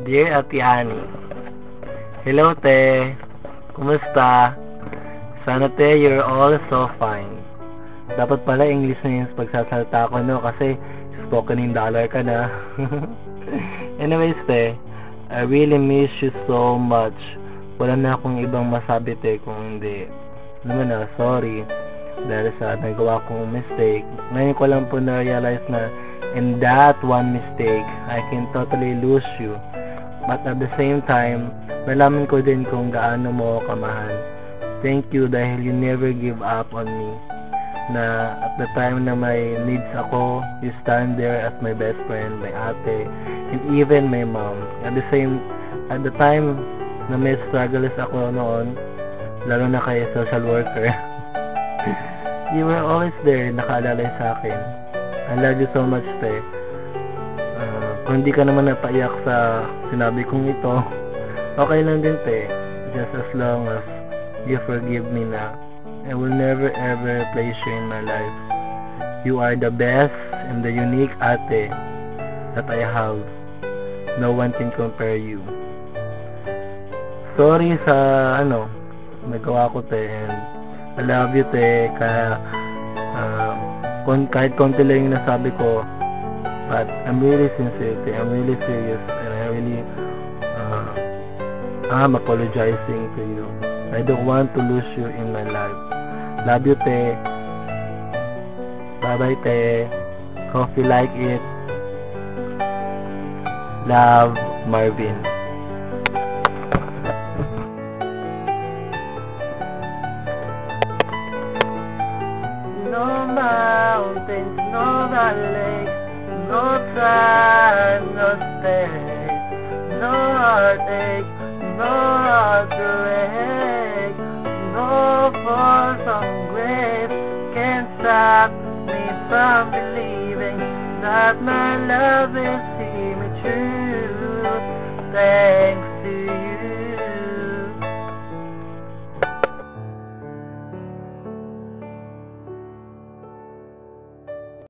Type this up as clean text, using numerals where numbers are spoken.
Dear Ate Annie, hello te, kumusta? Sana te, you're all so fine. Dapat pala English na yung pagsasalita ko, no? Kasi spoken in dollar ka na. Anyways te, I really miss you so much. Wala na akong ibang masabi te kung hindi. Naman na, sorry. Dahil sa nagawa kong mistake. Ngayon ko lang po na-realize na in that one mistake, I can totally lose you. But at the same time, nalaman ko din kung gaano mo kamahal. Thank you dahil you never give up on me. Na at the time na may needs ako, you stand there as my best friend, my ate, and even my mom. At the time na may struggles ako noon, lalo na kay social worker, you were always there, nakaalala sa akin. I love you so much, te. Kung hindi ka naman napaiyak sa sinabi kong ito, okay lang din, te. Just as long as you forgive me na. I will never ever replace you in my life. You are the best and the unique ate that I have. No one can compare you. Sorry sa nagawa ko, te, and I love you, te. Kaya kahit konti lang yung nasabi ko, but I'm really sincere, te. I'm really serious, and I really I'm apologizing to you. I don't want to lose you in my life. Love you, te. Bye bye, te. Coffee like it. Love, Marvin. No mountains, no valleys, no time, no space, no heartache, no heartbreak, no fall from grace can stop me from believing that my love will see me through.